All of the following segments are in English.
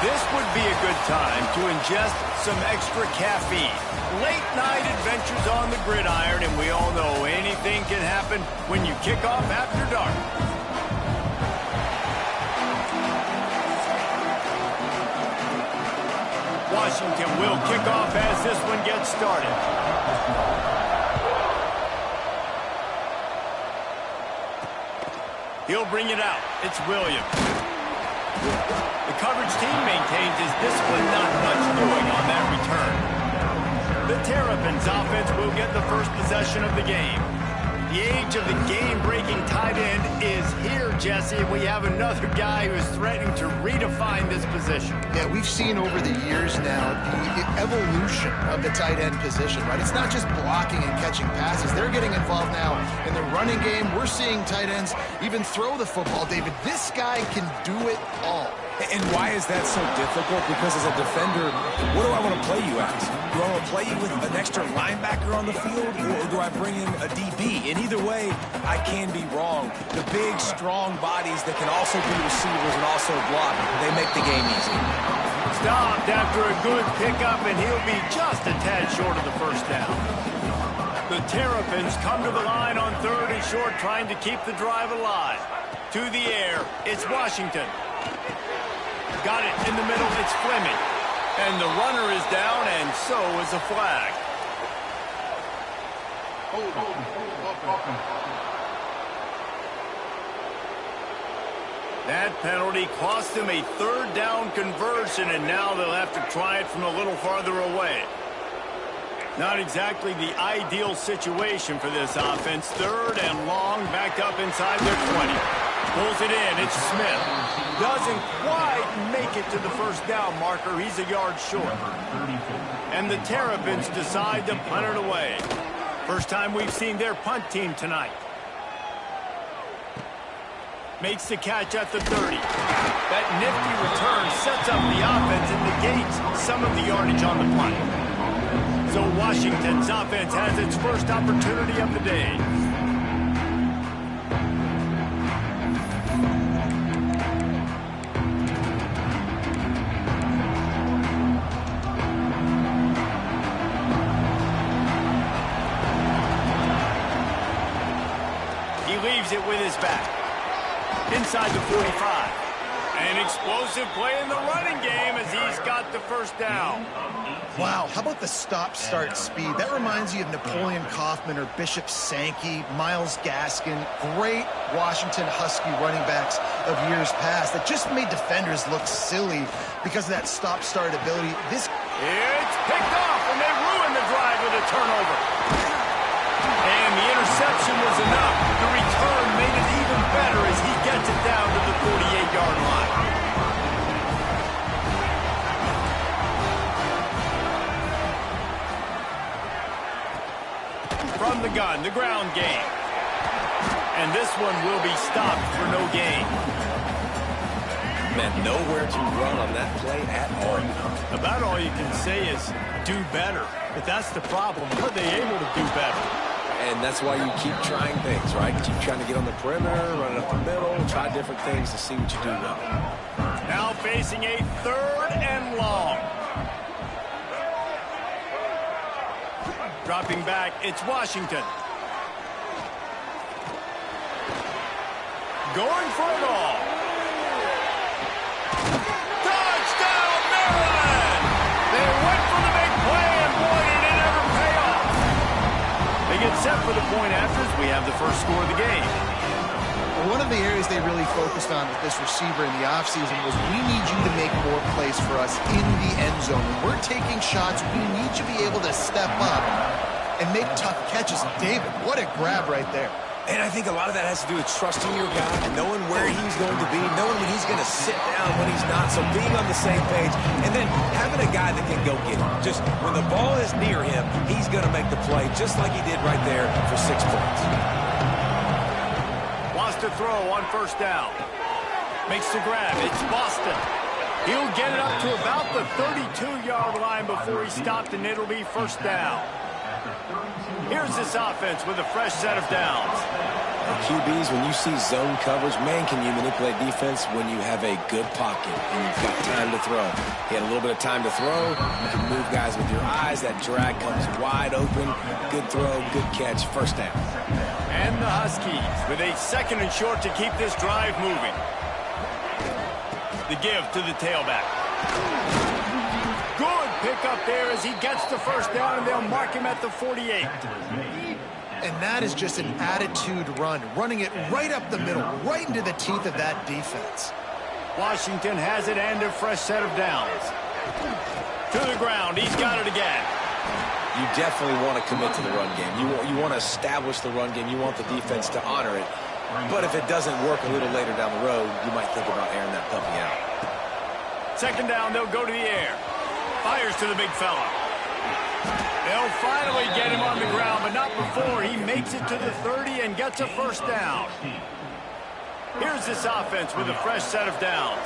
This would be a good time to ingest some extra caffeine. Late night adventures on the gridiron, and we all know anything can happen when you kick off after dark. Washington will kick off as this one gets started. He'll bring it out. It's Williams. The coverage team maintains his discipline, not much doing on that return. The Terrapins offense will get the first possession of the game. The age of the game-breaking tight end is here, Jesse. We have another guy who is threatening to redefine this position. Yeah, we've seen over the years now the evolution of the tight end position, right? It's not just blocking and catching passes. They're getting involved now in the running game. We're seeing tight ends even throw the football, David. This guy can do it all. And why is that so difficult? Because as a defender, what do I want to play you as? Do I want to play you with an extra linebacker on the field, or do I bring in a DB? And either way, I can be wrong. The big, strong bodies that can also be receivers and also block, they make the game easy. Stopped after a good pickup, and he'll be just a tad short of the first down. The Terrapins come to the line on 3rd and short, trying to keep the drive alive. To the air, it's Washington. Got it in the middle, it's Fleming. And the runner is down, and so is a flag. That penalty cost them a 3rd down conversion, and now they'll have to try it from a little farther away. Not exactly the ideal situation for this offense. 3rd and long, backed up inside their 20. Pulls it in, it's Smith. Doesn't quite make it to the first down marker. He's a yard short. And the Terrapins decide to punt it away. First time we've seen their punt team tonight. Makes the catch at the 30. That nifty return sets up the offense and negates some of the yardage on the punt. So Washington's offense has its first opportunity of the day. Leaves it with his back. Inside the 45. An explosive play in the running game as he's got the first down. Wow, how about the stop-start speed? That reminds you of Napoleon Kaufman or Bishop Sankey, Myles Gaskin, great Washington Husky running backs of years past that just made defenders look silly because of that stop-start ability. It's picked off, and they ruin the drive with a turnover. And the interception was enough. The return made it even better as he gets it down to the 48-yard line. From the gun, the ground game. And this one will be stopped for no gain. Man, nowhere to run on that play at all. About all you can say is do better. But that's the problem. Are they able to do better? And that's why you keep trying things, right? Keep trying to get on the perimeter, run it up the middle, try different things to see what you do well. Now facing a 3rd and long. Dropping back, it's Washington. Going for it all. Touchdown, Maryland! They went for the big play, and boy, did it ever pay off. They get set for the point after as we have the first score of the game. One of the areas they really focused on with this receiver in the offseason was we need you to make more plays for us in the end zone. When we're taking shots, we need you to be able to step up and make tough catches. David, what a grab right there. And I think a lot of that has to do with trusting your guy, knowing where he's going to be, knowing when he's going to sit down, when he's not. So being on the same page, and then having a guy that can go get it. Just when the ball is near him, he's going to make the play, just like he did right there for 6 points. Wants to throw on first down. Makes the grab. It's Boston. He'll get it up to about the 32-yard line before he stopped, and it'll be first down. Here's this offense with a fresh set of downs. QBs, when you see zone coverage, man, can you manipulate defense when you have a good pocket and you've got time to throw. He had a little bit of time to throw. You can move guys with your eyes. That drag comes wide open. Good throw, good catch, first down. And the Huskies with a 2nd and short to keep this drive moving. The give to the tailback. Good pick up there as he gets the first down, and they'll mark him at the 48. And that is just an attitude run, running it right up the middle, right into the teeth of that defense. Washington has it and a fresh set of downs. To the ground, he's got it again. You definitely want to commit to the run game. You want to establish the run game. You want the defense to honor it. But if it doesn't work a little later down the road, you might think about airing that puppy out. 2nd down, they'll go to the air. Fires to the big fella. They'll finally get him on the ground, but not before he makes it to the 30 and gets a first down. Here's this offense with a fresh set of downs.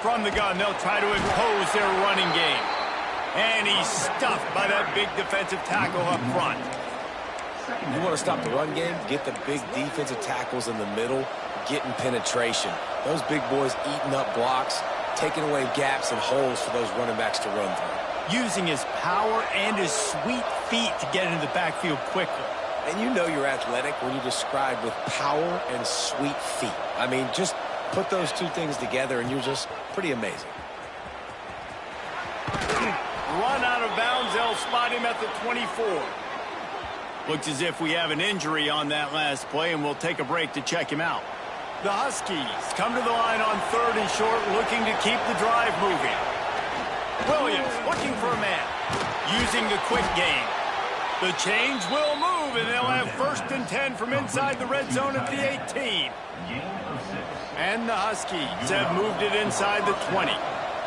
From the gun, they'll try to impose their running game. And he's stuffed by that big defensive tackle up front. You want to stop the run game, get the big defensive tackles in the middle, getting penetration. Those big boys eating up blocks, taking away gaps and holes for those running backs to run through. Using his power and his sweet feet to get into the backfield quickly. And you know you're athletic when you describe with power and sweet feet. I mean, just put those two things together and you're just pretty amazing. Run out of bounds, they'll spot him at the 24. Looks as if we have an injury on that last play, and we'll take a break to check him out. The Huskies come to the line on 3rd and short, looking to keep the drive moving. Williams looking for a man, using the quick game. The change will move, and they'll have 1st and 10 from inside the red zone at the 18. And the Huskies have moved it inside the 20.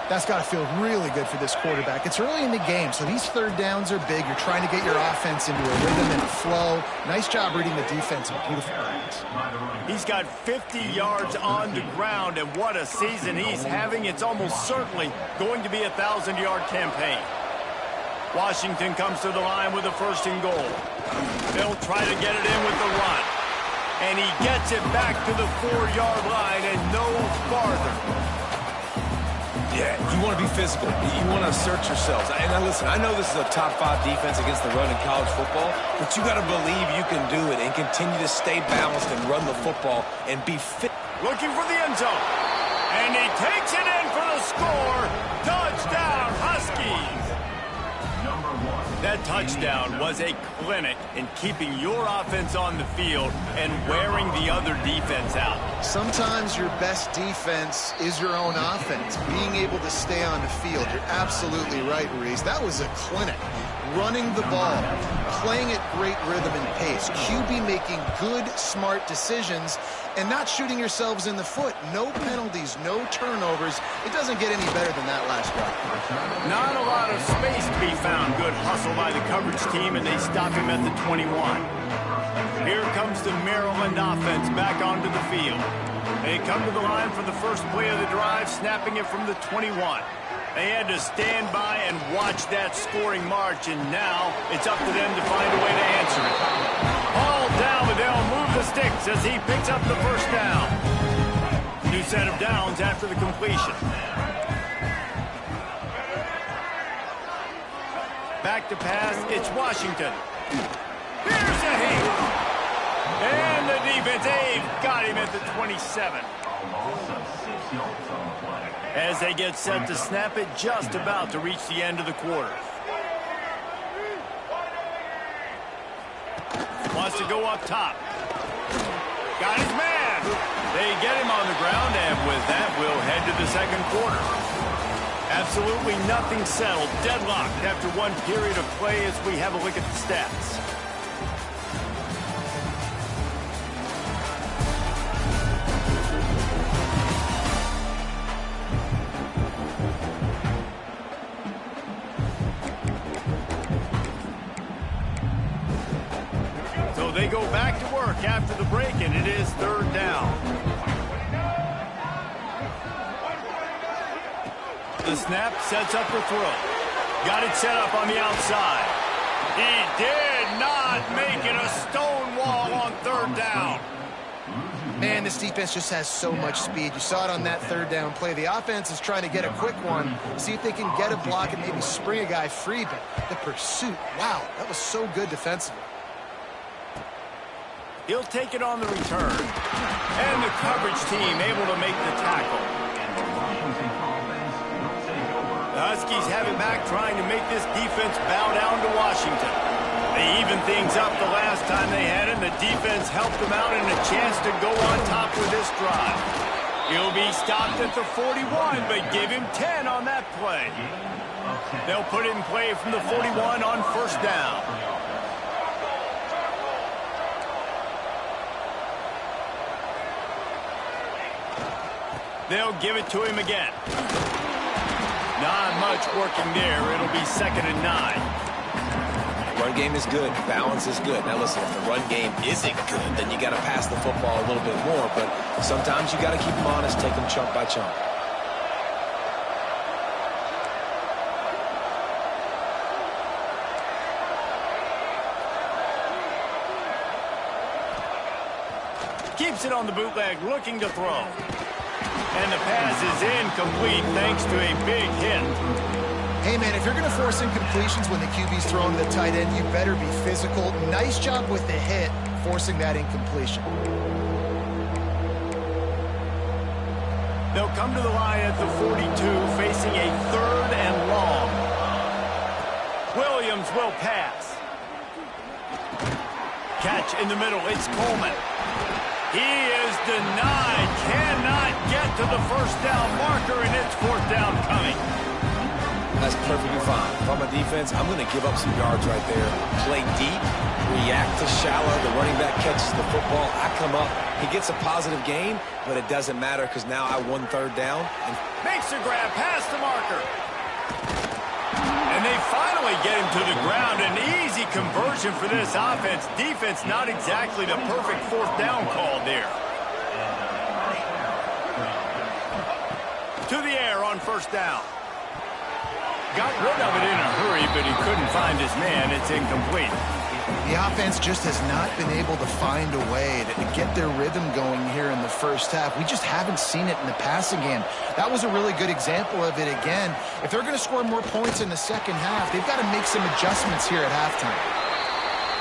That's got to feel really good for this quarterback. It's early in the game, so these 3rd downs are big. You're trying to get your offense into a rhythm and a flow. Nice job reading the defense and beautiful pass. He's got 50 yards on the ground, and what a season he's having. It's almost certainly going to be a 1,000-yard campaign. Washington comes to the line with a 1st and goal. They'll try to get it in with the run. And he gets it back to the 4-yard line and no farther. Yeah, you want to be physical. You want to assert yourselves. And now listen, I know this is a top 5 defense against the run in college football, but you got to believe you can do it and continue to stay balanced and run the football and be fit. Looking for the end zone. And he takes it in for the score. Touchdown, Huskies. That touchdown was a clinic in keeping your offense on the field and wearing the other defense out. Sometimes your best defense is your own offense, being able to stay on the field. You're absolutely right, Reese. That was a clinic. Running the ball, playing at great rhythm and pace, QB making good, smart decisions, and not shooting yourselves in the foot. No penalties, no turnovers. It doesn't get any better than that last drive. Not a lot of space to be found. Good hustle by the coverage team, and they stop him at the 21. Here comes the Maryland offense back onto the field. They come to the line for the first play of the drive, snapping it from the 21. They had to stand by and watch that scoring march, and now it's up to them to find a way to answer it. All down, but they'll move the sticks as he picks up the first down. New set of downs after the completion. Back to pass, it's Washington. Here's a hit. And the defense, they've got him at the 27. As they get set to snap it, just about to reach the end of the quarter. Wants to go up top. Got his man. They get him on the ground, and with that, we'll head to the 2nd quarter. Absolutely nothing settled. Deadlocked after one period of play as we have a look at the stats. They go back to work after the break, and it is 3rd down. The snap sets up the throw. Got it set up on the outside. He did not cannot make it. A stone wall on third down. Man, this defense just has so much speed. You saw it on that third down play. The offense is trying to get a quick one, see if they can get a block and maybe spring a guy free, but the pursuit, wow, that was so good defensively. He'll take it on the return. And the coverage team able to make the tackle. The Huskies have it back, trying to make this defense bow down to Washington. They evened things up the last time they had it, and the defense helped them out and a chance to go on top with this drive. He'll be stopped at the 41, but give him 10 on that play. They'll put it in play from the 41 on first down. They'll give it to him again. Not much working there. It'll be 2nd and 9. Run game is good. Balance is good. Now listen, if the run game isn't good, then you got to pass the football a little bit more. But sometimes you got to keep them honest, take them chunk by chunk. Keeps it on the bootleg, looking to throw. And the pass is incomplete thanks to a big hit. Hey, man, if you're going to force incompletions when the QB's throwing to the tight end, you better be physical. Nice job with the hit, forcing that incompletion. They'll come to the line at the 42, facing a 3rd and long. Williams will pass. Catch in the middle, it's Coleman. He is denied, cannot get to the first down marker, and it's 4th down coming. That's perfectly fine. If I'm a defense, I'm going to give up some yards right there. Play deep, react to shallow. The running back catches the football. I come up. He gets a positive gain, but it doesn't matter because now I won 3rd down. And makes a grab past the marker. And they finally get him to the ground. An easy conversion for this offense. Defense not exactly the perfect 4th down call there. To the air on first down. Got rid of it in a hurry, but he couldn't find his man. It's incomplete. The offense just has not been able to find a way to get their rhythm going here in the first half. We just haven't seen it in the passing game. That was a really good example of it again. If they're going to score more points in the second half, they've got to make some adjustments here at halftime.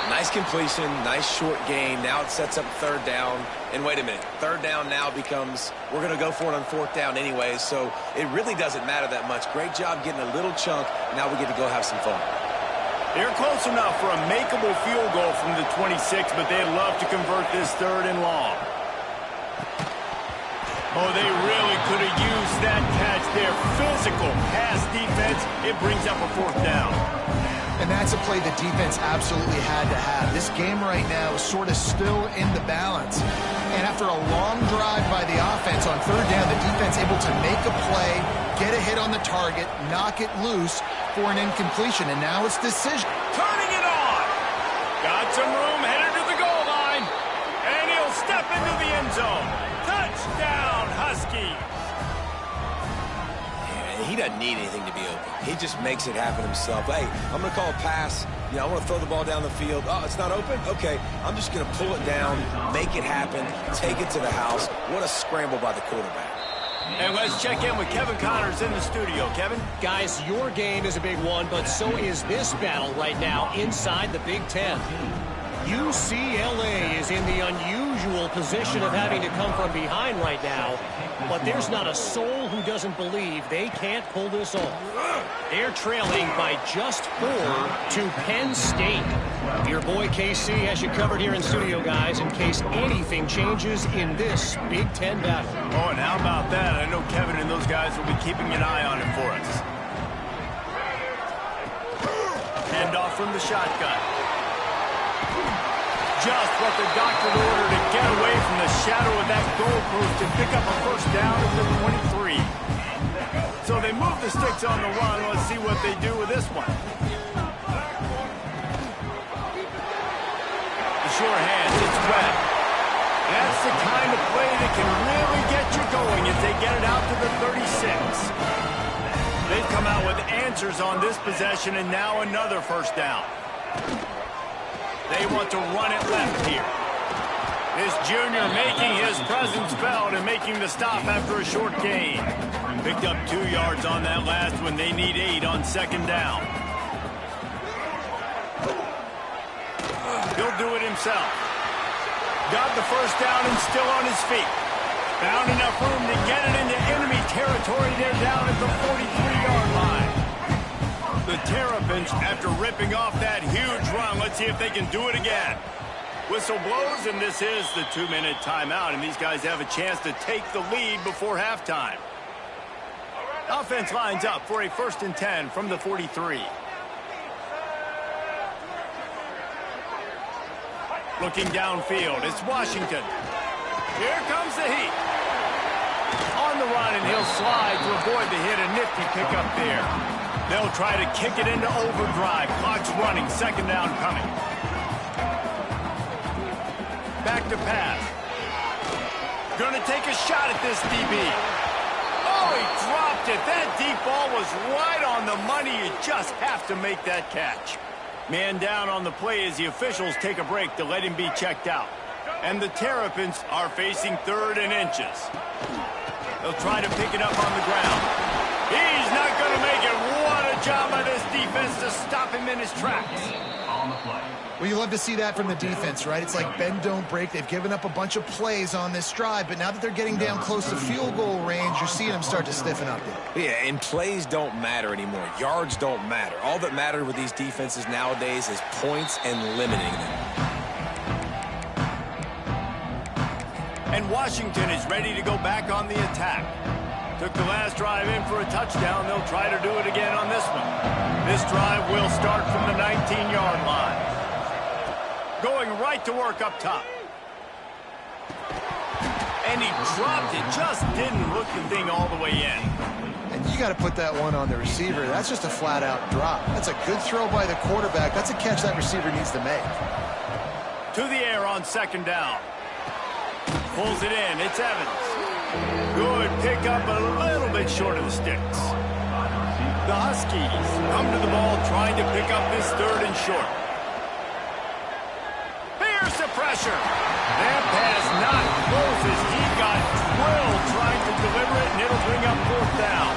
nice completion, nice short gain. Now it sets up 3rd down. And wait a minute, 3rd down now becomes, we're going to go for it on 4th down anyway, so it really doesn't matter that much. Great job getting a little chunk. Now we get to go have some fun. They're close enough for a makeable field goal from the 26, but they'd love to convert this 3rd and long. Oh, they really could have used that catch there. Physical pass defense. It brings up a 4th down. And that's a play the defense absolutely had to have. This game right now is sort of still in the balance. And after a long drive by the offense on 3rd down, the defense able to make a play, get a hit on the target, knock it loose for an incompletion. And now it's decision. Turning it on. Got some room, headed to the goal line. And he'll step into the end zone. Touchdown, Huskies. He doesn't need anything to be open. He just makes it happen himself. Hey, I'm going to call a pass. You know, I want to throw the ball down the field. Oh, it's not open? Okay. I'm just going to pull it down, make it happen, take it to the house. What a scramble by the quarterback. And let's check in with Kevin Connors in the studio. Kevin? Guys, your game is a big one, but so is this battle right now inside the Big Ten. UCLA is in the unusual position of having to come from behind right now, but there's not a soul who doesn't believe they can't pull this off. They're trailing by just 4 to Penn State. Your boy KC has you covered here in studio, guys, in case anything changes in this Big Ten battle. Oh, and how about that? I know Kevin and those guys will be keeping an eye on it for us. Handoff from the shotgun. Just what the doctor ordered to get away from the shadow of that goalpost and pick up a 1st down at the 23. So they move the sticks on the run. Let's see what they do with this one. The sure hands, it's Webb. That's the kind of play that can really get you going as they get it out to the 36. They've come out with answers on this possession, and now another 1st down. They want to run it left here. This junior making his presence felt and making the stop after a short gain. Picked up 2 yards on that last one. They need 8 on second down. He'll do it himself. Got the first down and still on his feet. Found enough room to get it into enemy territory. They're down at the 43-yard line. The Terrapins, after ripping off that huge run, let's see if they can do it again. Whistle blows, and this is the 2-minute timeout, and these guys have a chance to take the lead before halftime. Offense lines up for a 1st and 10 from the 43. Looking downfield, it's Washington. Here comes the heat. On the run, and he'll slide to avoid the hit. A nifty pickup there. They'll try to kick it into overdrive. Clock's running. Second down coming. Back to pass. Gonna take a shot at this DB. Oh, he dropped it. That deep ball was right on the money. You just have to make that catch. Man down on the play as the officials take a break to let him be checked out. And the Terrapins are facing 3rd and inches. They'll try to pick it up on the ground. He's not going to make it. What a job by this defense to stop him in his tracks. Well, you love to see that from the defense, right? It's like bend, don't break. They've given up a bunch of plays on this drive, but now that they're getting down close to field goal range, you're seeing them start to stiffen up. Yeah, and plays don't matter anymore. Yards don't matter. All that matters with these defenses nowadays is points and limiting them. And Washington is ready to go back on the attack. Took the last drive in for a touchdown. They'll try to do it again on this one. This drive will start from the 19-yard line. Going right to work up top. And he dropped it. Just didn't hook the thing all the way in. And you got to put that one on the receiver. That's just a flat-out drop. That's a good throw by the quarterback. That's a catch that receiver needs to make. To the air on second down. Pulls it in. It's Evans. Good pickup, a little bit short of the sticks. The Huskies come to the ball trying to pick up this 3rd and short. Here's the pressure. That pass not close as he got drilled trying to deliver it, and it'll bring up 4th down.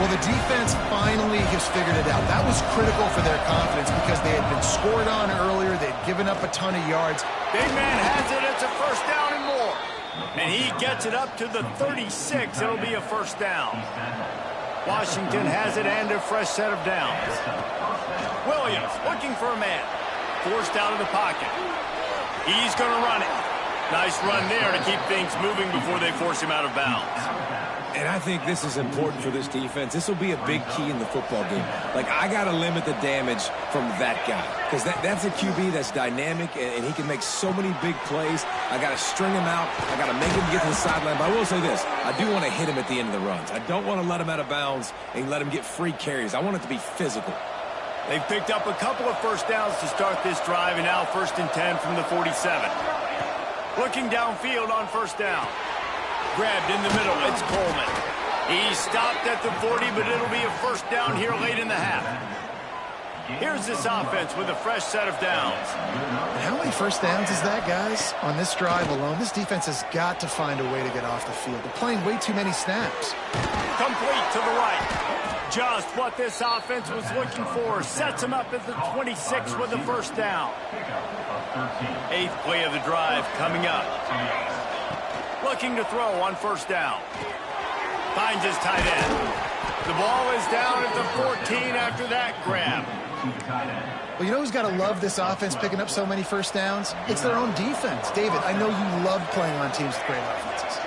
Well, the defense finally has figured it out. That was critical for their confidence because they had been scored on earlier. They'd given up a ton of yards. Big man has it. It's a 1st down and more. And he gets it up to the 36. It'll be a 1st down. Washington has it and a fresh set of downs. Williams looking for a man. Forced out of the pocket. He's going to run it. Nice run there to keep things moving before they force him out of bounds. And I think this is important for this defense. This will be a big key in the football game. Like, I got to limit the damage from that guy. Because that's a QB that's dynamic, and he can make so many big plays. I got to string him out. I got to make him get to the sideline. But I will say this. I do want to hit him at the end of the runs. I don't want to let him out of bounds and let him get free carries. I want it to be physical. They've picked up a couple of 1st downs to start this drive, and now 1st and 10 from the 47. Looking downfield on 1st down. Grabbed in the middle, it's Coleman. He stopped at the 40, but it'll be a 1st down here late in the half. Here's this offense with a fresh set of downs. How many 1st downs is that, guys? On this drive alone, this defense has got to find a way to get off the field. They're playing way too many snaps. Complete to the right. Just what this offense was looking for. Sets him up at the 26 with a 1st down. 8th play of the drive coming up. Looking to throw on 1st down. Finds his tight end. The ball is down at the 14 after that grab. Well, you know who's got to love this offense picking up so many 1st downs? It's their own defense. David, I know you love playing on teams with great offenses.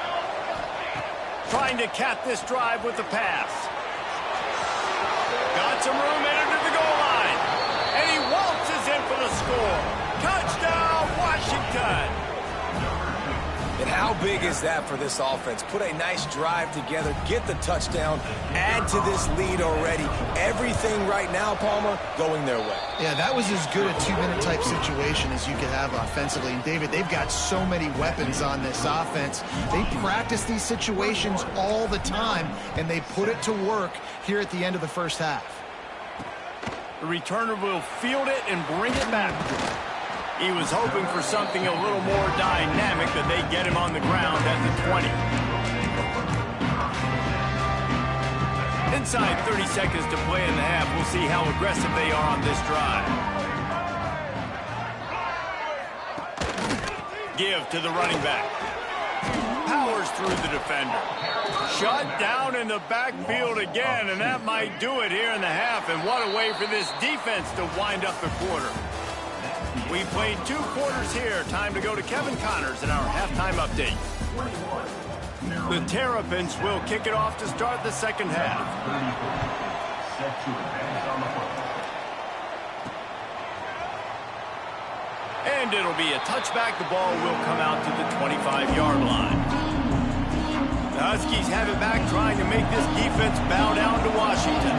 Trying to cap this drive with the pass. Got some room headed to the goal line. And he waltzes in for the score. Touchdown, Washington. And how big is that for this offense? Put a nice drive together, get the touchdown, add to this lead already. Everything right now, Palmer, going their way. Yeah, that was as good a 2-minute type situation as you could have offensively. And, David, they've got so many weapons on this offense. They practice these situations all the time, and they put it to work here at the end of the 1st half. The returner will field it and bring it back. He was hoping for something a little more dynamic, but they get him on the ground at the 20. Inside 30 seconds to play in the half. We'll see how aggressive they are on this drive. Give to the running back. Powers through the defender. Shut down in the backfield again, and that might do it here in the half. And what a way for this defense to wind up the quarter. We played 2 quarters here. Time to go to Kevin Connors in our halftime update. The Terrapins will kick it off to start the second half. And it'll be a touchback. The ball will come out to the 25-yard line. The Huskies have it back, trying to make this defense bow down to Washington.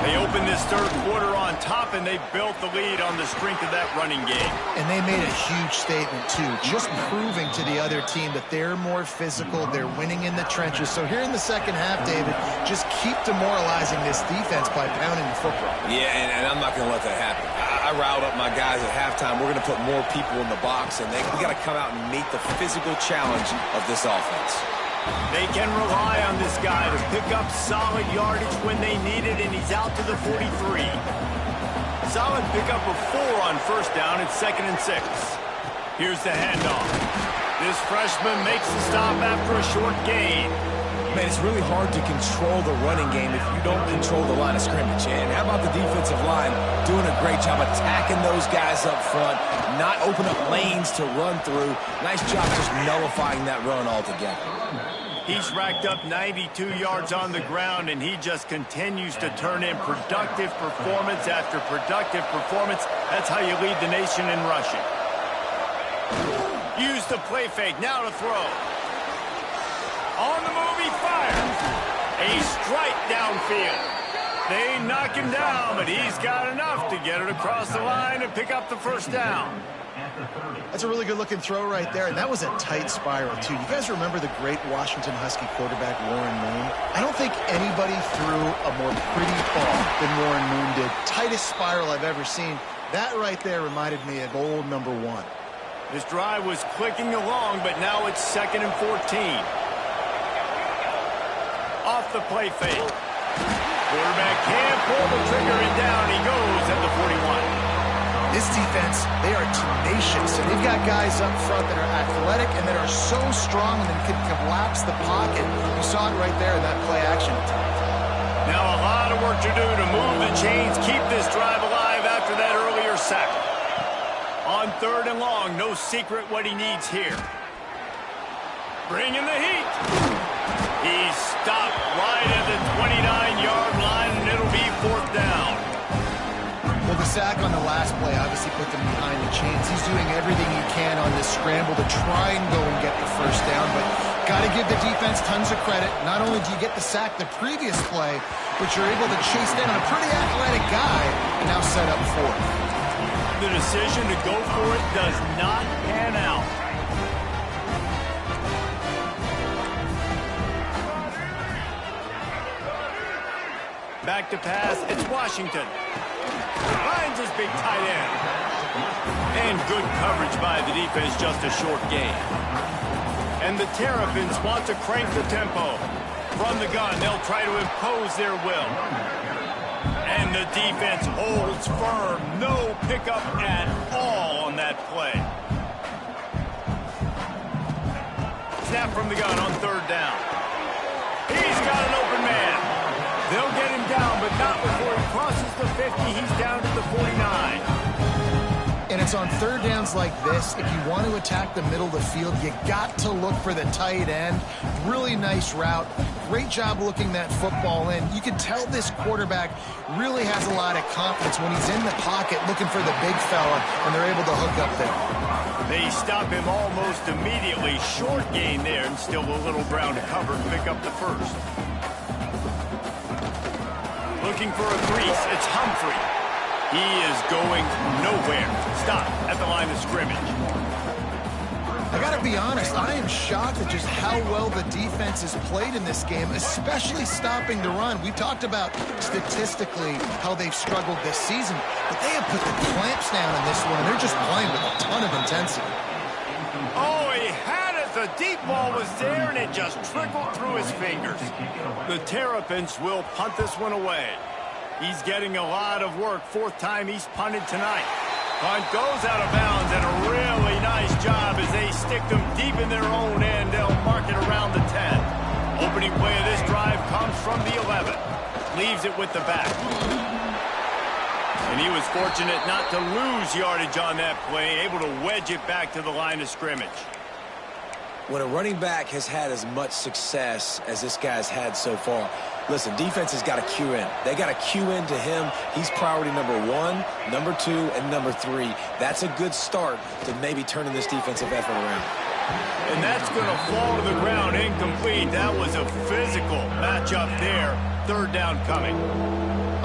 They opened this third quarter on top, and they built the lead on the strength of that running game. And they made a huge statement, too, just proving to the other team that they're more physical, they're winning in the trenches. So here in the second half, David, just keep demoralizing this defense by pounding the football. Yeah, and I'm not going to let that happen. I riled up my guys at halftime. We're going to put more people in the box, and we got to come out and meet the physical challenge of this offense. They can rely on this guy to pick up solid yardage when they need it, and he's out to the 43. Solid pickup of 4 on first down. It's 2nd and 6. Here's the handoff. This freshman makes the stop after a short gain. Man, it's really hard to control the running game if you don't control the line of scrimmage. And how about the defensive line doing a great job attacking those guys up front, not open up lanes to run through. Nice job just nullifying that run altogether. He's racked up 92 yards on the ground, and he just continues to turn in productive performance after productive performance. That's how you lead the nation in rushing. Use the play fake. Now to throw. On the move, he fires. A strike downfield. They knock him down, but he's got enough to get it across the line and pick up the first down. That's a really good-looking throw right there, and that was a tight spiral, too. You guys remember the great Washington Husky quarterback, Warren Moon? I don't think anybody threw a more pretty ball than Warren Moon did. Tightest spiral I've ever seen. That right there reminded me of old number 1. This drive was clicking along, but now it's 2nd and 14. Off the play fake. Quarterback can't pull the trigger, and down he goes at the 41. This defense, they are tenacious, and they've got guys up front that are athletic and that are so strong and can collapse the pocket. You saw it right there in that play action. Now a lot of work to do to move the chains, keep this drive alive after that earlier sack. On 3rd and long, no secret what he needs here. Bringing the heat. He's stopped right at the 29-yard line, and it'll be 4th down. Well, the sack on the last play obviously put them behind the chains. He's doing everything he can on this scramble to try and go and get the first down, but got to give the defense tons of credit. Not only do you get the sack the previous play, but you're able to chase down a pretty athletic guy and now set up 4th. The decision to go for it does not pan out. Back to pass, it's Washington. Finds his big tight end. And good coverage by the defense, just a short gain. And the Terrapins want to crank the tempo. From the gun, they'll try to impose their will. And the defense holds firm. No pickup at all on that play. Snap from the gun on 3rd down. He's got an open man. They'll get him down, but not before he crosses the 50. He's down to the 49. And it's on 3rd downs like this, if you want to attack the middle of the field, you got to look for the tight end. Really nice route. Great job looking that football in. You can tell this quarterback really has a lot of confidence when he's in the pocket looking for the big fella, and they're able to hook up there. They stop him almost immediately. Short gain there, and still a little ground to cover to pick up the first. Looking for a crease, it's Humphrey. He is going nowhere. Stop at the line of scrimmage. I gotta be honest, I am shocked at just how well the defense has played in this game, especially stopping the run. We talked about statistically how they've struggled this season, but they have put the clamps down in this one, and they're just playing with a ton of intensity. Oh, he had it. The deep ball was there, and it just trickled through his fingers. The Terrapins will punt this one away. He's getting a lot of work. Fourth time he's punted tonight. Punt goes out of bounds, and a really nice job as they stick them deep in their own end. They'll mark it around the 10. Opening play of this drive comes from the 11. Leaves it with the back. And he was fortunate not to lose yardage on that play, able to wedge it back to the line of scrimmage. When a running back has had as much success as this guy's had so far, listen, defense has got to cue in. They got to cue in to him. He's priority number 1, number 2, and number 3. That's a good start to maybe turning this defensive effort around. And that's going to fall to the ground incomplete. That was a physical matchup there. Third down coming.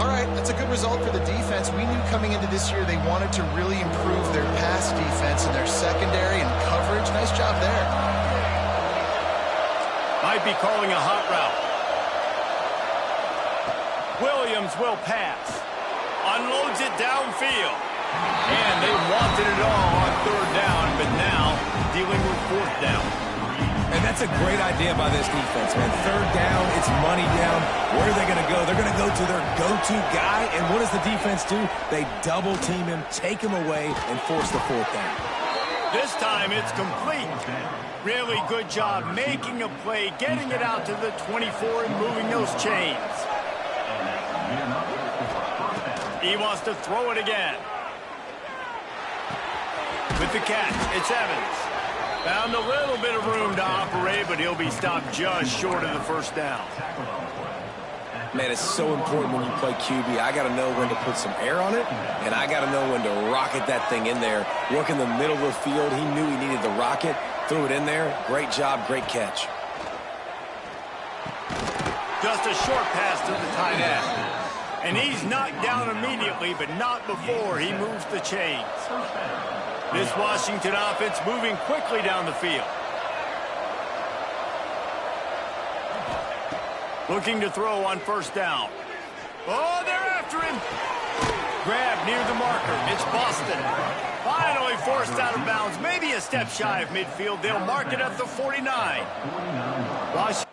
All right, that's a good result for the defense. We knew coming into this year they wanted to really improve their pass defense and their secondary and coverage. Nice job there. Might be calling a hot route. Williams will pass. Unloads it downfield. And they wanted it all on third down, but now dealing with fourth down. And that's a great idea by this defense, man. Third down, it's money down. Where are they going to go? They're going to go to their go-to guy. And what does the defense do? They double team him, take him away, and force the fourth down. This time it's complete. Really good job making a play, getting it out to the 24 and moving those chains. He wants to throw it again. With the catch, it's Evans. Found a little bit of room to operate, but he'll be stopped just short of the first down. Man, it's so important when you play QB. I got to know when to put some air on it, and I got to know when to rocket that thing in there. Work in the middle of the field. He knew he needed the rocket. Threw it in there. Great job, great catch. Just a short pass to the tight end. And he's knocked down immediately, but not before he moves the chains. This Washington offense moving quickly down the field. Looking to throw on first down. Oh, they're after him. Grab near the marker. It's Boston. Finally forced out of bounds. Maybe a step shy of midfield. They'll mark it at the 49. Washington.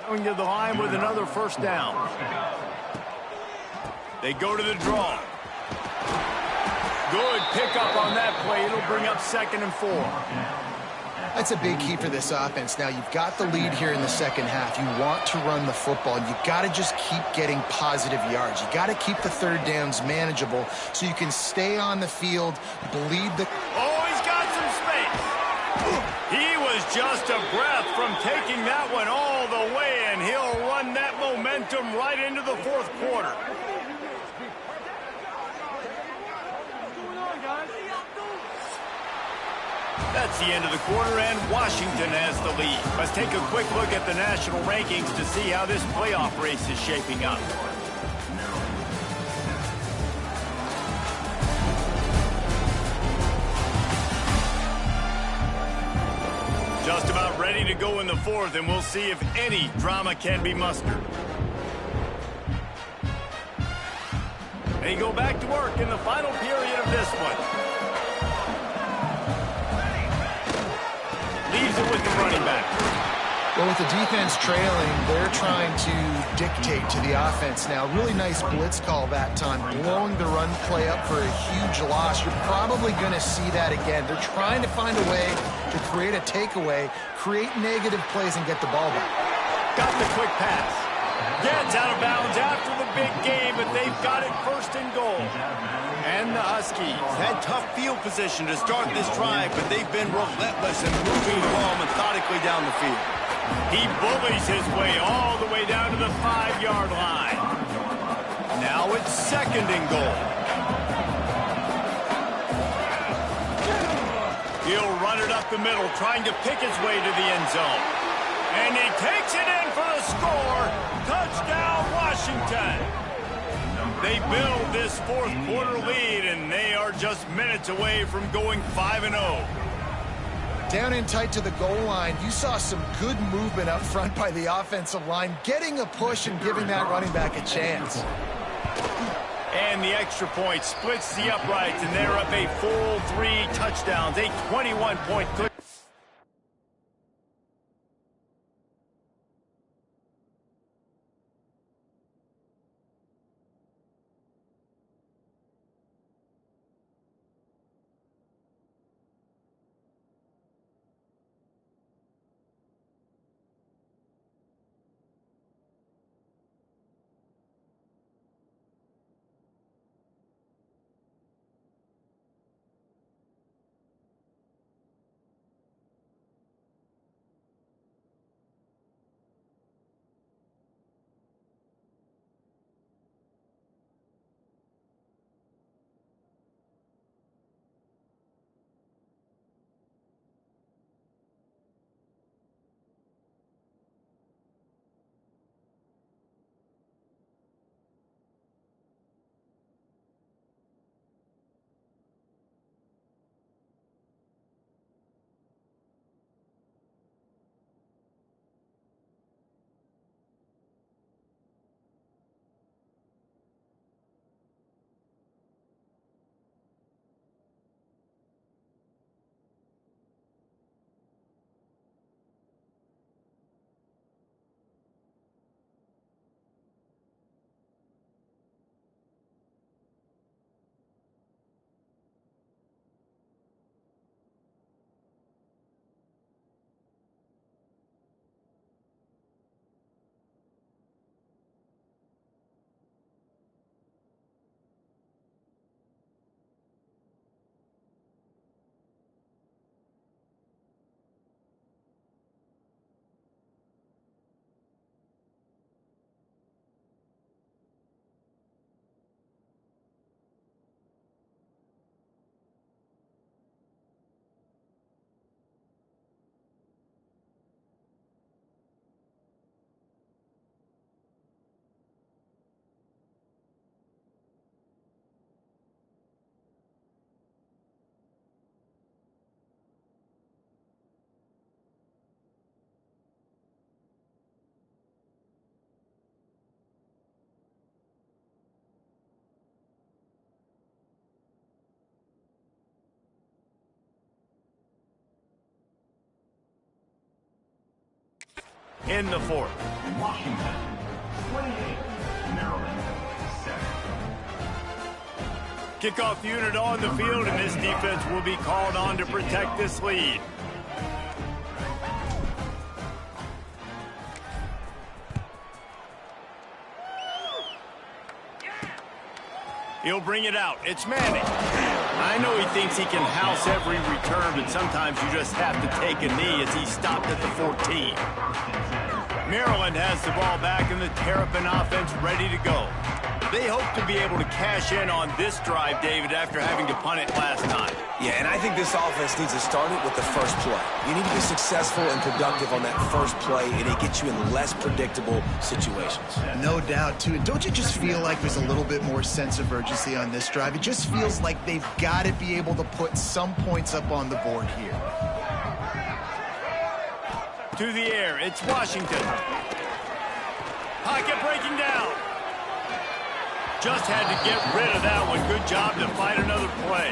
Going to the line with another first down. They go to the draw. Good pickup on that play. It'll bring up 2nd and 4. That's a big key for this offense. Now, you've got the lead here in the second half. You want to run the football. You got to just keep getting positive yards. You got to keep the third downs manageable so you can stay on the field, bleed the... Oh, he's got some space. He was just a breath from taking that one all the way, and he'll run that momentum right into the fourth quarter. That's the end of the quarter, and Washington has the lead. Let's take a quick look at the national rankings to see how this playoff race is shaping up. to go in the fourth, and we'll see if any drama can be mustered. They go back to work in the final period of this one. Leaves it with the running back. Well, with the defense trailing, they're trying to dictate to the offense now. Really nice blitz call that time, blowing the run play up for a huge loss. You're probably going to see that again. They're trying to find a way to create a takeaway, create negative plays, and get the ball back. Got the quick pass. Gets out of bounds after the big game, but they've got it first and goal. And the Huskies had tough field position to start this drive, but they've been relentless in moving the ball methodically down the field. He bullies his way all the way down to the 5-yard line. Now it's second and goal. He'll run it up the middle, trying to pick his way to the end zone. And he takes it in for the score. Touchdown, Washington. They build this fourth quarter lead, and they are just minutes away from going 5-0. Down in tight to the goal line, you saw some good movement up front by the offensive line, getting a push and giving that running back a chance. And the extra point splits the uprights, and they're up a full 3 touchdowns, a 21-point clear. In the fourth. Washington, 28, Maryland, 7. Kickoff unit on the field, and this defense will be called on to protect this lead. He'll bring it out. It's Manning. I know he thinks he can house every return, but sometimes you just have to take a knee as he stopped at the 14. Maryland has the ball back, and the Terrapin offense ready to go. They hope to be able to cash in on this drive, David, after having to punt it last time. Yeah, and I think this offense needs to start it with the first play. You need to be successful and productive on that first play, and it gets you in less predictable situations. No doubt, too. And don't you just feel like there's a little bit more sense of urgency on this drive? It just feels like they've got to be able to put some points up on the board here. To the air, it's Washington. Pocket breaking down. Just had to get rid of that one. Good job to fight another play.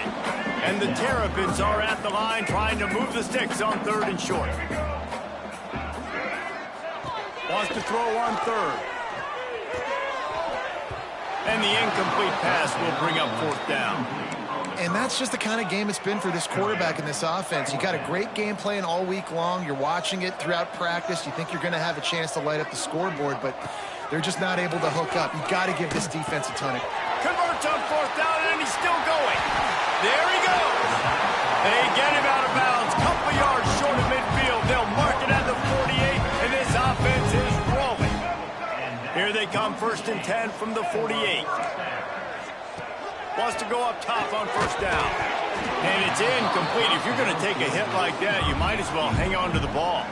And the Terrapins are at the line trying to move the sticks on 3rd and short. Wants to throw on 3rd. And the incomplete pass will bring up 4th down. And that's just the kind of game it's been for this quarterback in this offense. You got a great game plan all week long. You're watching it throughout practice. You think you're going to have a chance to light up the scoreboard, but they're just not able to hook up. You got to give this defense a ton of... Converts on 4th down, and he's still going. There he goes. They get him out of bounds. Couple yards short of midfield. They'll mark it at the 48, and this offense is rolling. Here they come, 1st and 10 from the 48. Wants to go up top on 1st down. And it's incomplete. If you're going to take a hit like that, you might as well hang on to the ball.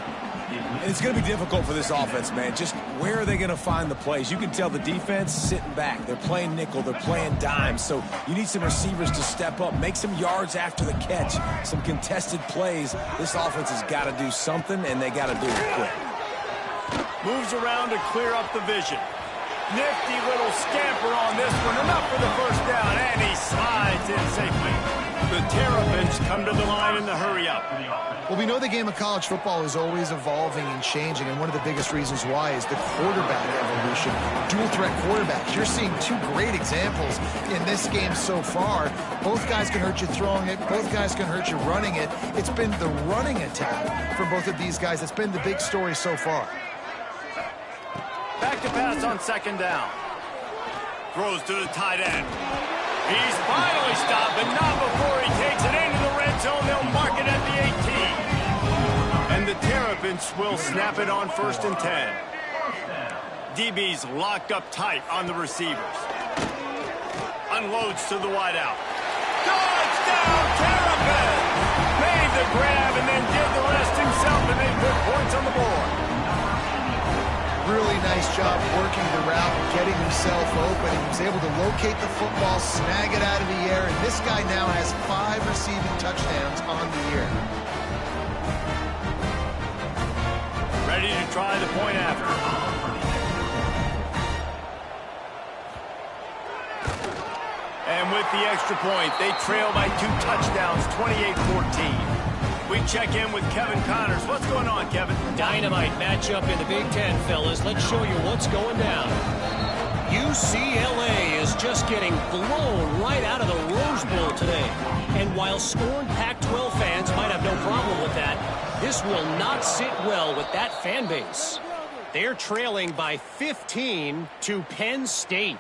And it's going to be difficult for this offense, man. Just where are they going to find the plays? You can tell the defense sitting back. They're playing nickel. They're playing dime. So you need some receivers to step up, make some yards after the catch, some contested plays. This offense has got to do something, and they got to do it quick. Moves around to clear up the vision. Nifty little scamper on this one. Enough for the 1st down, and he slides in safely. The Terrapins come to the line in the hurry-up. Well, we know the game of college football is always evolving and changing, and one of the biggest reasons why is the quarterback evolution. Dual-threat quarterbacks. You're seeing 2 great examples in this game so far. Both guys can hurt you throwing it. Both guys can hurt you running it. It's been the running attack for both of these guys that's been the big story so far. Back to pass on 2nd down. Throws to the tight end. He's finally stopped, but not before he takes it into the red zone. They'll mark it at the 18. And the Terrapins will snap it on 1st and 10. DB's locked up tight on the receivers. Unloads to the wideout. Touchdown, Terrapins! Made the grab and then did the rest himself, and they put points on the board. Really nice job working the route, getting himself open. He was able to locate the football, snag it out of the air, and this guy now has 5 receiving touchdowns on the year. Ready to try the point after. And with the extra point, they trail by 2 touchdowns, 28-14. We check in with Kevin Connors. What's going on, Kevin? Dynamite matchup in the Big Ten, fellas. Let's show you what's going down. UCLA is just getting blown right out of the Rose Bowl today. And while scorned Pac-12 fans might have no problem with that, this will not sit well with that fan base. They're trailing by 15 to Penn State.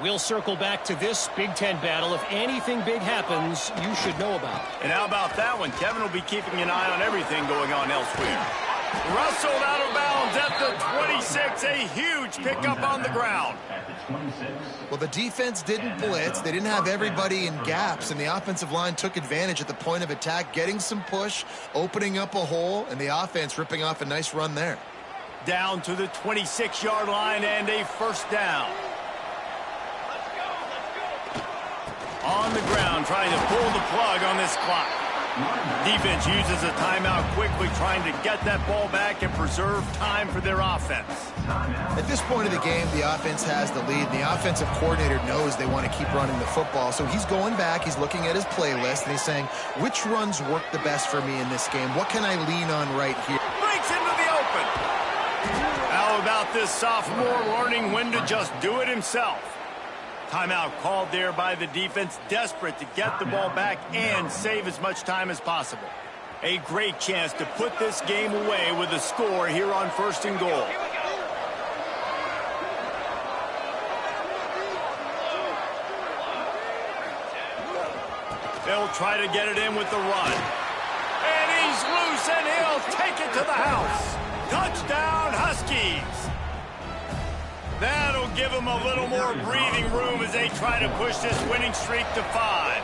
We'll circle back to this Big Ten battle. If anything big happens, you should know about. And how about that one? Kevin will be keeping an eye on everything going on elsewhere. Rustled out of bounds at the 26. A huge pickup on the ground. Well, the defense didn't blitz. They didn't have everybody in gaps, and the offensive line took advantage at the point of attack, getting some push, opening up a hole, and the offense ripping off a nice run there. Down to the 26-yard line and a 1st down. On the ground, trying to pull the plug on this clock. Defense uses a timeout quickly, trying to get that ball back and preserve time for their offense. At this point of the game, the offense has the lead. The offensive coordinator knows they want to keep running the football, so he's going back, he's looking at his playlist, and he's saying, which runs work the best for me in this game? What can I lean on right here? Breaks into the open. How about this sophomore learning when to just do it himself? Timeout called there by the defense, desperate to get the ball back and save as much time as possible. A great chance to put this game away with a score here on 1st and goal. They'll try to get it in with the run. And he's loose, and he'll take it to the house. Touchdown, Huskies. That'll give them a little more breathing room as they try to push this winning streak to 5.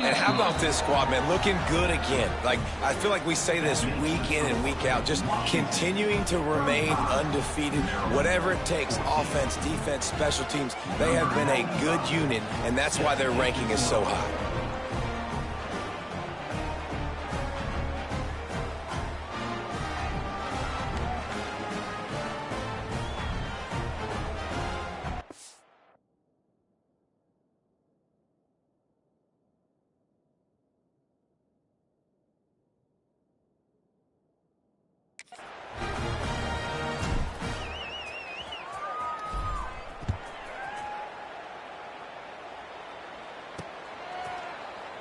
And how about this squad, man? Looking good again. Like, I feel like we say this week in and week out, just continuing to remain undefeated. Whatever it takes, offense, defense, special teams, they have been a good unit, and that's why their ranking is so high.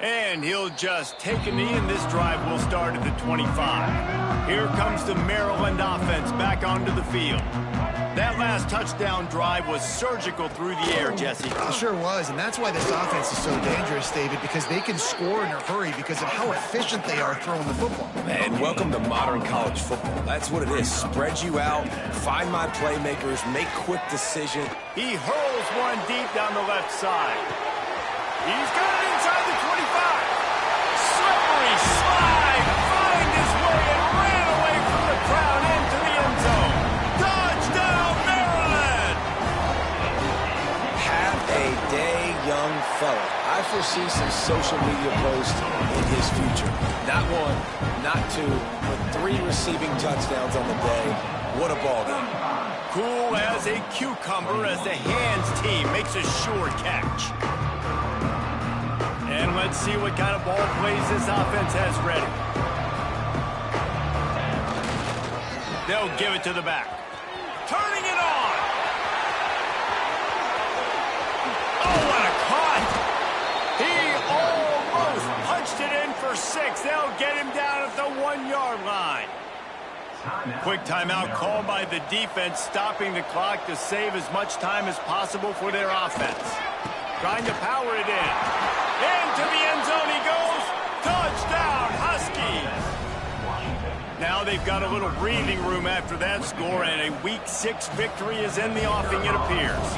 And he'll just take a knee, and this drive will start at the 25. Here comes the Maryland offense back onto the field. That last touchdown drive was surgical through the air, Jesse. It sure was, and that's why this offense is so dangerous, David, because they can score in a hurry because of how efficient they are throwing the football. And welcome to modern college football. That's what it is. Spread you out, find my playmakers, make quick decisions. He hurls one deep down the left side. He's got it inside the 25. Slippery slide, find his way and ran away from the crowd into the end zone. Touchdown, Maryland! Have a day, young fella. I foresee some social media posts in his future. Not one, not two, but 3 receiving touchdowns on the day. What a ball game. Cool as a cucumber as the hands team makes a sure catch. And let's see what kind of ball plays this offense has ready. They'll give it to the back. Turning it on. Oh, what a cut. He almost punched it in for 6. They'll get him down at the 1-yard line. Quick timeout called by the defense, stopping the clock to save as much time as possible for their offense. Trying to power it in. Into the end zone he goes. Touchdown, Huskies. Now they've got a little breathing room after that score, and a Week 6 victory is in the offing, it appears.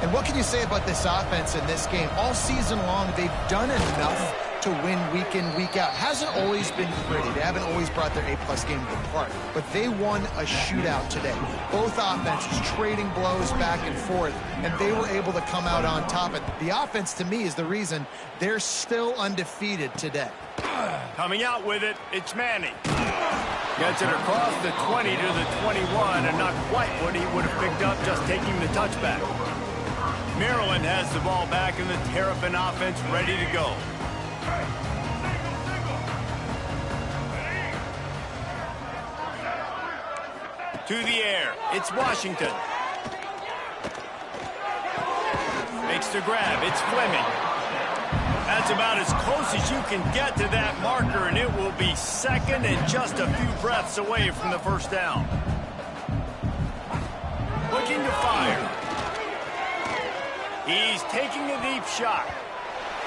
And what can you say about this offense in this game? All season long, they've done enough to win week in, week out. Hasn't always been pretty. They haven't always brought their A-plus game to the park. But they won a shootout today. Both offenses trading blows back and forth, and they were able to come out on top. And the offense, to me, is the reason they're still undefeated today. Coming out with it, it's Manning. Gets it across the 20 to the 21, and not quite what he would have picked up just taking the touchback. Maryland has the ball back, and the Terrapin offense ready to go. To the air, it's Washington. Makes the grab, it's Fleming. That's about as close as you can get to that marker, and it will be second and just a few breaths away from the first down. Looking to fire. He's taking a deep shot.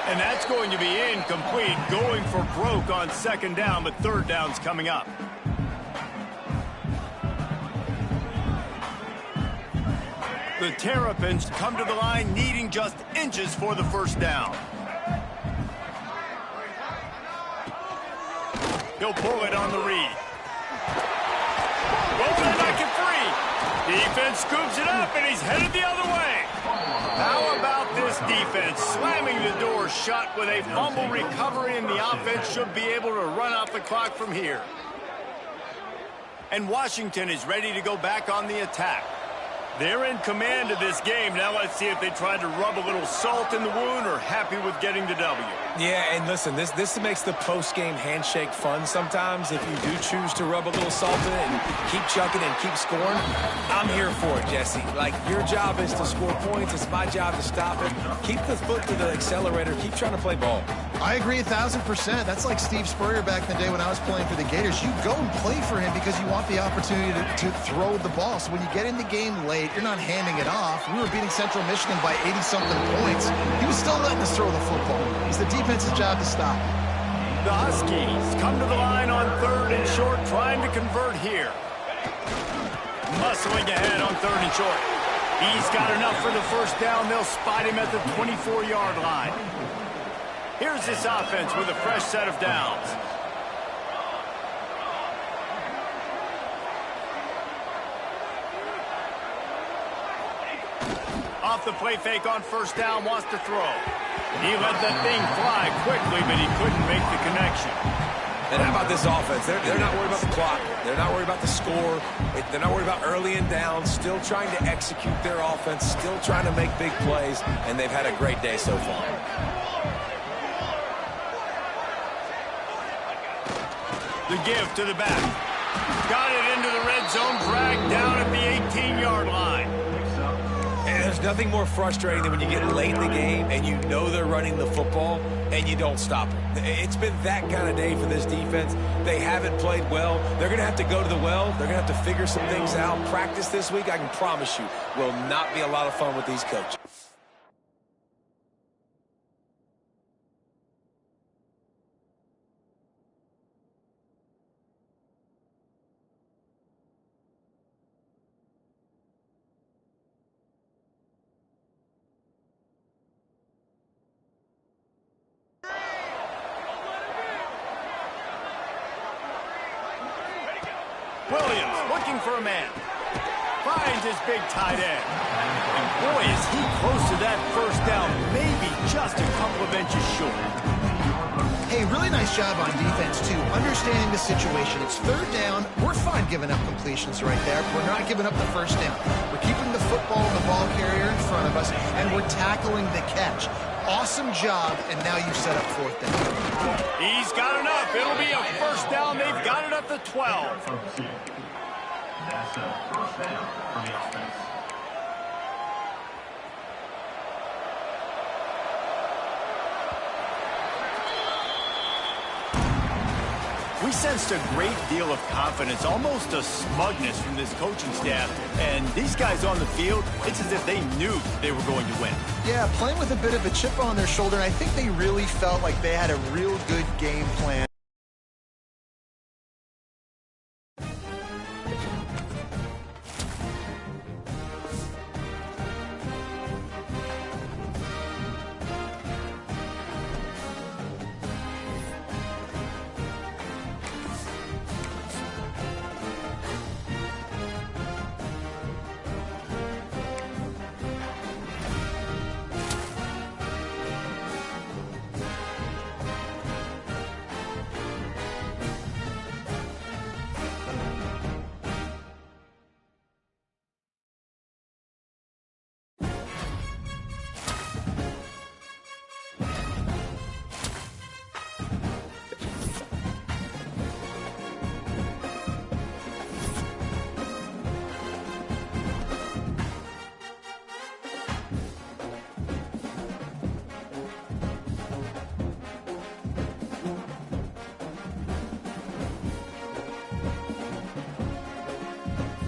And that's going to be incomplete, going for broke on second down, but third down's coming up. The Terrapins come to the line needing just inches for the first down. He'll pull it on the read. Rolling back at 3. Defense scoops it up, and he's headed the other way. How about this defense slamming the door shut with a fumble recovery, and the offense should be able to run out the clock from here. And Washington is ready to go back on the attack. They're in command of this game. Now let's see if they try to rub a little salt in the wound or happy with getting the W. Yeah, and listen, this makes the post-game handshake fun sometimes. If you do choose to rub a little salt in it and keep chucking and keep scoring, I'm here for it, Jesse. Like, your job is to score points. It's my job to stop it. Keep the foot to the accelerator. Keep trying to play ball. I agree 1,000%. That's like Steve Spurrier back in the day when I was playing for the Gators. You go and play for him because you want the opportunity to throw the ball. So when you get in the game late, you're not handing it off. We were beating Central Michigan by 80-something points. He was still letting us throw the football. It's the defense's job to stop. The Huskies come to the line on third and short, trying to convert here. Muscling ahead on third and short. He's got enough for the first down. They'll spot him at the 24-yard line. Here's this offense with a fresh set of downs. Off the play fake on first down, wants to throw. He let that thing fly quickly, but he couldn't make the connection. And how about this offense? They're not worried about the clock. They're not worried about the score. They're not worried about early and down. Still trying to execute their offense. Still trying to make big plays. And they've had a great day so far. The give to the back. Got it into the red zone, dragged down at the 18-yard line. And there's nothing more frustrating than when you get late in the game and you know they're running the football, and you don't stop them. It's been that kind of day for this defense. They haven't played well. They're going to have to go to the well. They're going to have to figure some things out. Practice this week, I can promise you, will not be a lot of fun with these coaches. Williams looking for a man. Finds his big tight end. And boy, is he close to that first down. Maybe just a couple of inches short. Hey, really nice job on defense, too. Understanding the situation. It's third down. We're fine giving up completions right there. We're not giving up the first down. We're keeping the football and the ball carrier in front of us, and we're tackling the catch. Awesome job, and now you set up fourth down. He's got enough. It'll be a first down. They've got it up to 12. That's a first down for the offense. We sensed a great deal of confidence, almost a smugness from this coaching staff. And these guys on the field, it's as if they knew they were going to win. Yeah, playing with a bit of a chip on their shoulder, and I think they really felt like they had a real good game plan.